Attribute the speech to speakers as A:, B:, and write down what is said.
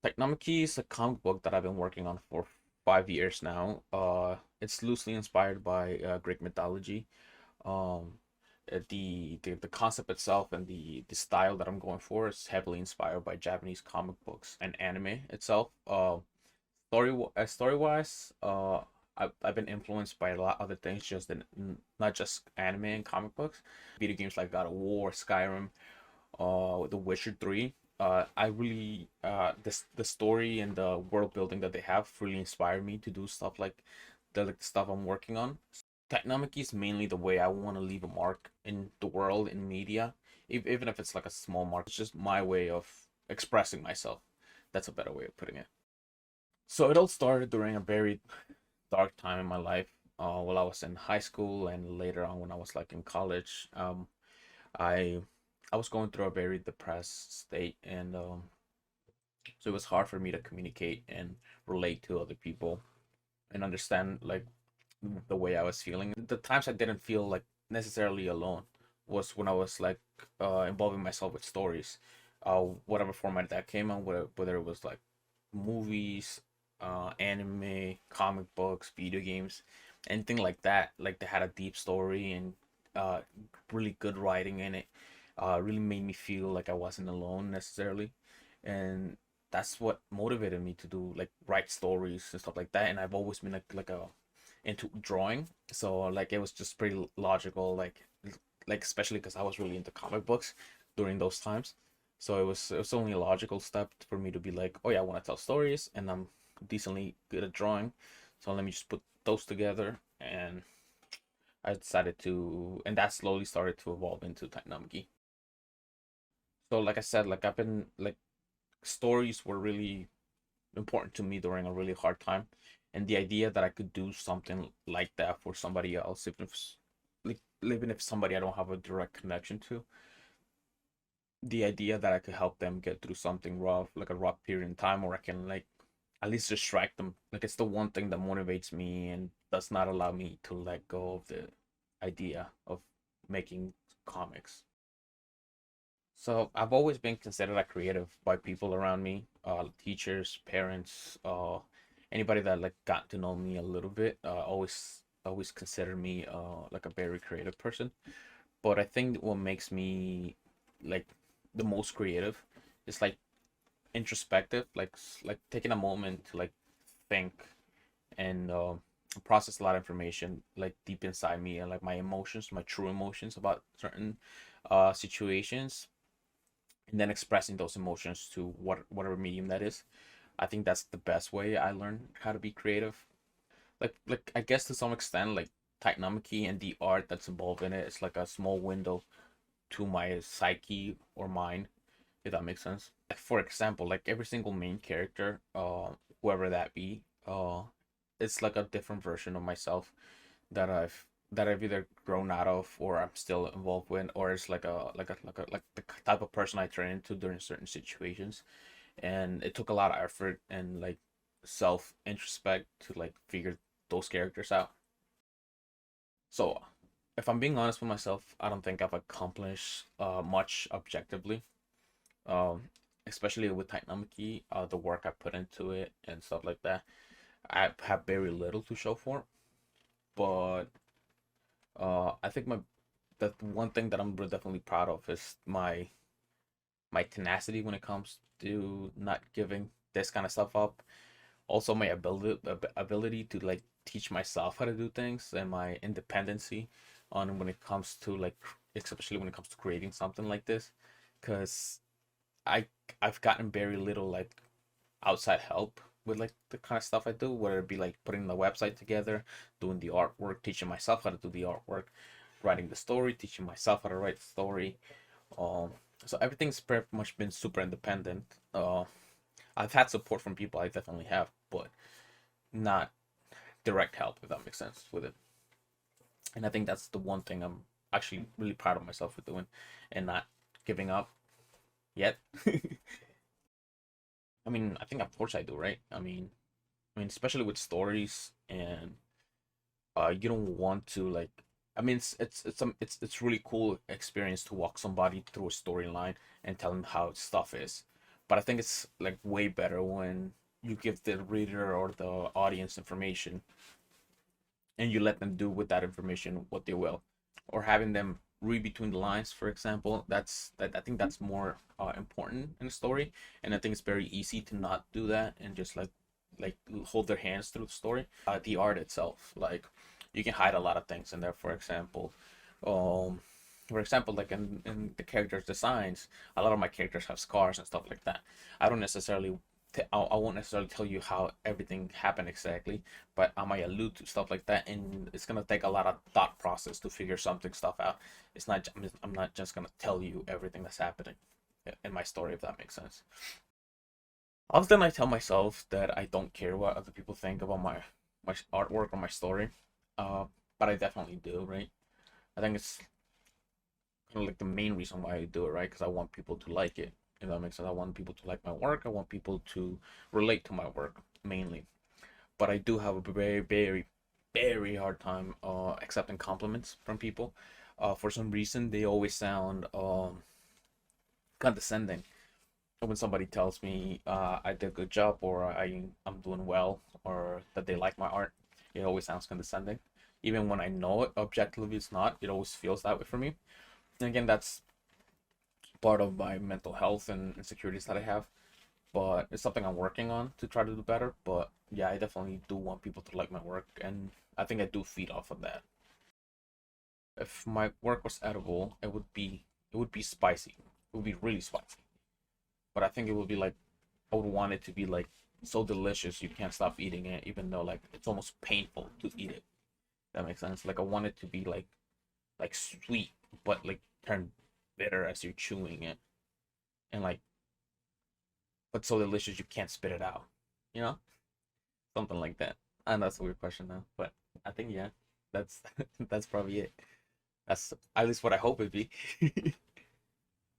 A: TITANOMACHY is a comic book that I've been working on for 5 years now. It's loosely inspired by Greek mythology. Um, the concept itself and the style that I'm going for is heavily inspired by Japanese comic books and anime itself. Story wise, I've been influenced by a lot of other things, not just anime and comic books. Video games like God of War, Skyrim, The Witcher 3. I really the story and the world building that they have really inspired me to do stuff like the stuff I'm working on. Technomic is mainly the way I want to leave a mark in the world in media, even if it's like a small mark. It's just my way of expressing myself. That's a better way of putting it. So it all started during a very dark time in my life. While I was in high school and later on when I was like in college. I I was going through a very depressed state, and so it was hard for me to communicate and relate to other people and understand like the way I was feeling. The times I didn't feel like necessarily alone was when I was like involving myself with stories, whatever format that came on, whether it was like movies, anime, comic books, video games, anything like that. Like they had a deep story and uh, really good writing in it. Really made me feel like I wasn't alone necessarily, and that's what motivated me to do like write stories and stuff like that. And I've always been like a into drawing, so like it was just pretty logical, like especially because I was really into comic books during those times. So it was only a logical step for me to be like, oh yeah, I want to tell stories, and I'm decently good at drawing, so let me just put those together. And I decided to, and that slowly started to evolve into Tainamaki. So like I said, like I've been like stories were really important to me during a really hard time, and the idea that I could do something like that for somebody else, even if somebody I don't have a direct connection to, the idea that I could help them get through something rough, like a rough period in time, or I can like at least distract them. Like it's the one thing that motivates me and does not allow me to let go of the idea of making comics. So I've always been considered a creative by people around me, teachers, parents, anybody that like got to know me a little bit. Always consider me like a very creative person. But I think what makes me like the most creative is like introspective, like taking a moment to like think and process a lot of information like deep inside me, and like my emotions, my true emotions about certain situations, and then expressing those emotions to whatever medium that is. I think that's the best way I learned how to be creative. Like I guess to some extent, like Taikonomiki and the art that's involved in it is like a small window to my psyche or mind, if that makes sense. Like for example, like every single main character, whoever that be, it's like a different version of myself that I've either grown out of or I'm still involved with, or it's like the type of person I turn into during certain situations. And it took a lot of effort and like self introspect to like figure those characters out. So if I'm being honest with myself, I don't think I've accomplished much objectively. Um, Especially with Tainamaki, the work I put into it and stuff like that. I have very little to show for, but I think the one thing that I'm definitely proud of is my tenacity when it comes to not giving this kind of stuff up. Also, my ability to like teach myself how to do things, and my independency on when it comes to like especially when it comes to creating something like this, because I I've gotten very little like outside help with like the kind of stuff I do, whether it be like putting the website together, doing the artwork, teaching myself how to do the artwork, writing the story, teaching myself how to write the story. Um, so everything's pretty much been super independent. I've had support from people, I definitely have, but not direct help, if that makes sense with it. And I think that's the one thing I'm actually really proud of myself for doing, and not giving up yet. I mean, I think of course I do, right? I mean, especially with stories, and you don't want to like. I mean, it's really cool experience to walk somebody through a storyline and tell them how stuff is, But I think it's like way better when you give the reader or the audience information and you let them do with that information what they will, or having them read between the lines, for example. That I think that's more important in a story, and I think it's very easy to not do that and just like hold their hands through the story. The art itself, like you can hide a lot of things in there. Um for example, like in the characters designs, a lot of my characters have scars and stuff like that. I don't necessarily I won't necessarily tell you how everything happened exactly, but I might allude to stuff like that, and it's gonna take a lot of thought process to figure something stuff out. It's not I'm not just gonna tell you everything that's happening in my story, if that makes sense. Often I tell myself that I don't care what other people think about my artwork or my story, uh, but I definitely do, right? I think it's kind of like the main reason why I do it, right? Because I want people to like it. If that makes sense, I want people to like my work. I want people to relate to my work mainly. But I do have a very, very, very hard time accepting compliments from people. For some reason, they always sound condescending. When somebody tells me I did a good job, or I'm doing well, or that they like my art, it always sounds condescending. Even when I know it objectively it's not, it always feels that way for me. And again, that's part of my mental health and insecurities that I have. But it's something I'm working on to try to do better. But yeah, I definitely do want people to like my work, and I think I do feed off of that. If my work was edible, it would be spicy. It would be really spicy. But I think it would be like I would want it to be like so delicious you can't stop eating it, even though like it's almost painful to eat it. That makes sense. Like I want it to be like sweet, but like turn bitter as you're chewing it, and like but so delicious you can't spit it out. You know, something like that. And that's a weird question now, but I think yeah, that's that's probably it. That's at least what I hope it'd be.